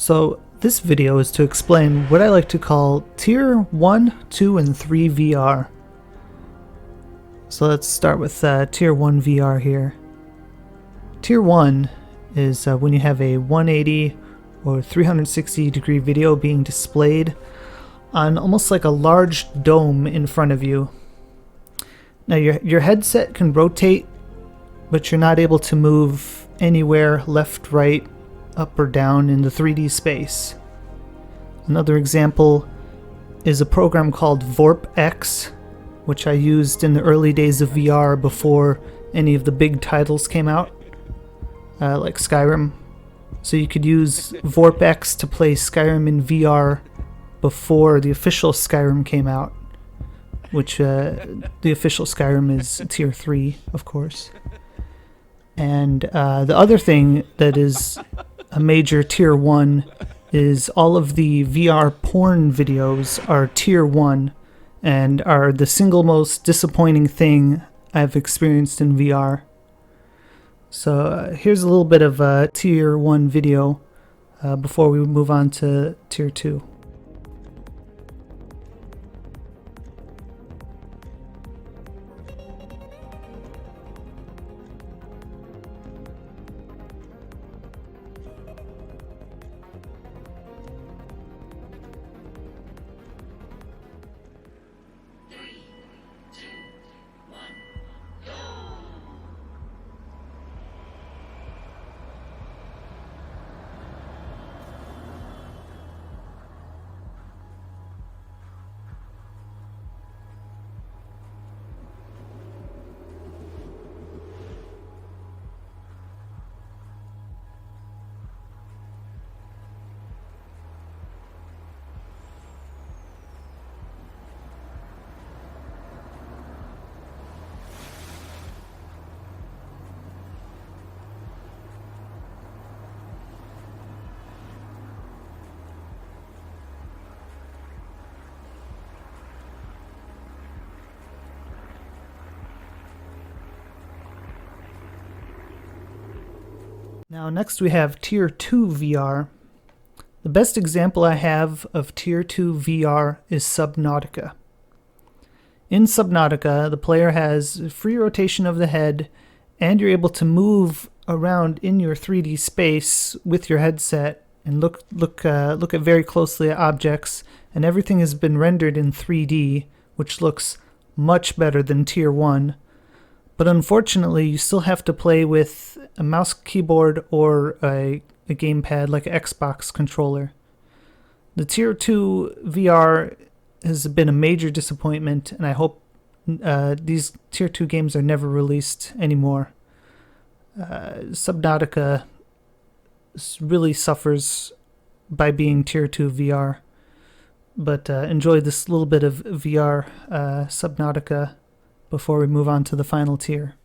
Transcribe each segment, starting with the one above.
So this video is to explain what I like to call Tier 1, 2, and 3 VR. So let's start with Tier 1 VR here. Tier 1 is when you have a 180 or 360 degree video being displayed on almost like a large dome in front of you. Now your headset can rotate, but you're not able to move anywhere left, right, up or down in the 3D space. Another example is a program called VorpX, which I used in the early days of VR before any of the big titles came out, like Skyrim. So you could use VorpX to play Skyrim in VR before the official Skyrim came out, which the official Skyrim is Tier 3, of course. And the other thing that is a major Tier 1 is all of the VR porn videos are Tier 1 and are the single most disappointing thing I've experienced in VR. So here's a little bit of a Tier 1 video before we move on to Tier 2. Now next we have Tier 2 VR. The best example I have of Tier 2 VR is Subnautica. In Subnautica, the player has free rotation of the head, and you're able to move around in your 3D space with your headset and look at very closely at objects, and everything has been rendered in 3D, which looks much better than Tier 1. But unfortunately, you still have to play with a mouse keyboard or a gamepad like an Xbox controller. The Tier 2 VR has been a major disappointment, and I hope these Tier 2 games are never released anymore. Subnautica really suffers by being Tier 2 VR, but enjoy this little bit of VR Subnautica before we move on to the final tier.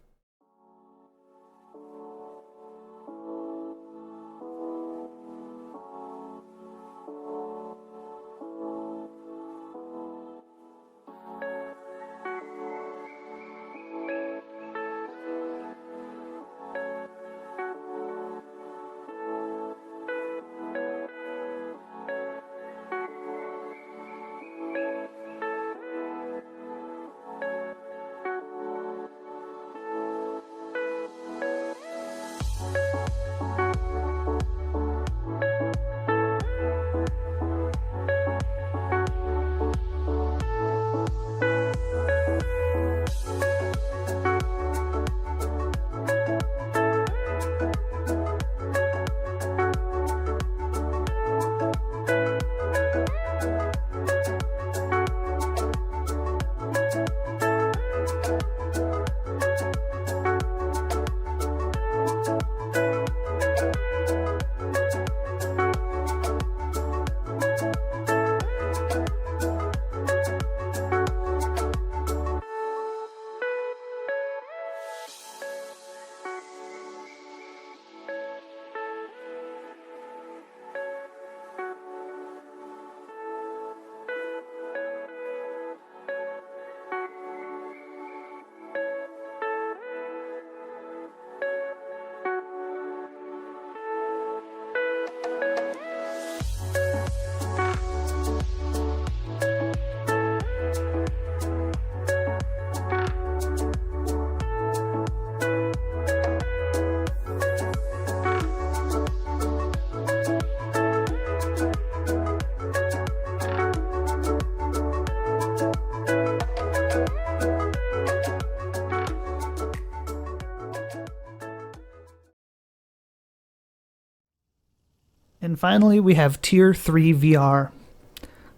And finally, we have Tier 3 VR.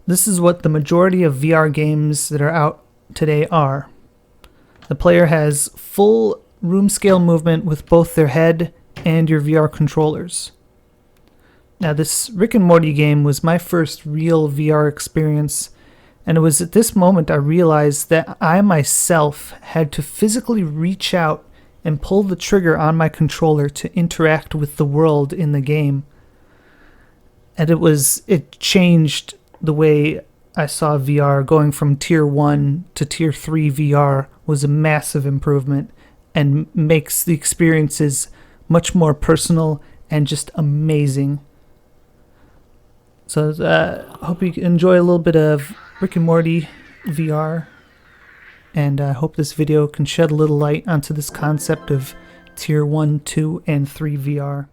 This is what the majority of VR games that are out today are. The player has full room scale movement with both their head and your VR controllers. Now, this Rick and Morty game was my first real VR experience, and it was at this moment I realized that I myself had to physically reach out and pull the trigger on my controller to interact with the world in the game. And it changed the way I saw VR. Going from Tier 1 to Tier 3 VR was a massive improvement and makes the experiences much more personal and just amazing. So I hope you enjoy a little bit of Rick and Morty VR, and I hope this video can shed a little light onto this concept of Tier 1, 2, and 3 VR.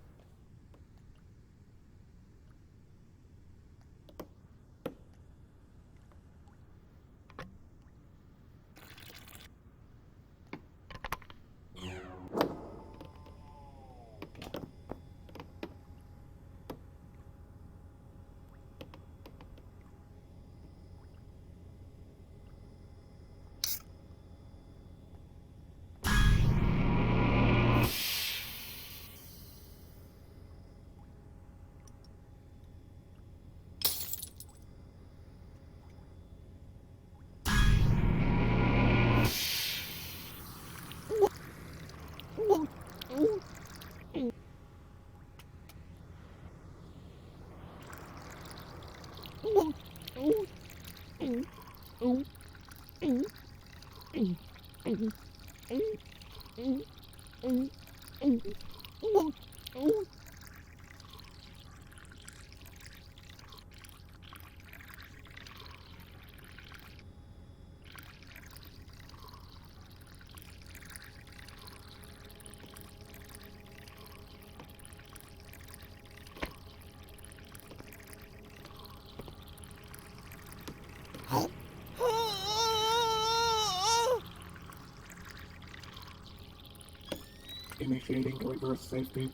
Initiating reverse safety.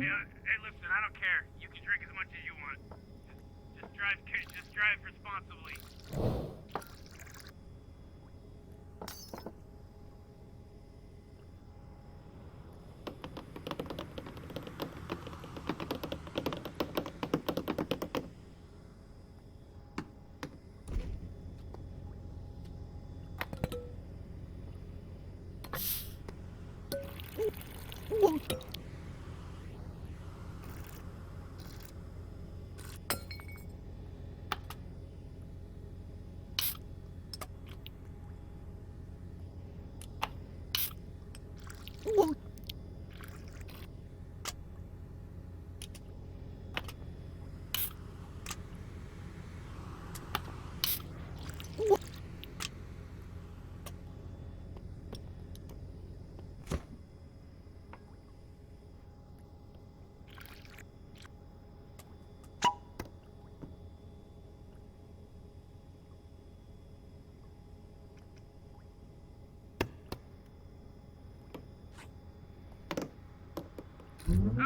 Hey, listen, I don't care. You can drink as much as you want. Just drive responsibly.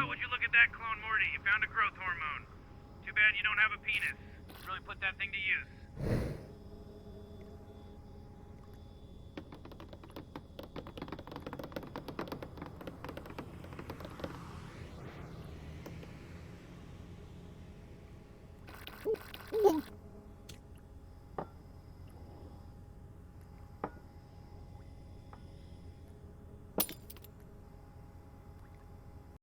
Well, would you look at that, Clone Morty? You found a growth hormone. Too bad you don't have a penis. Really put that thing to use.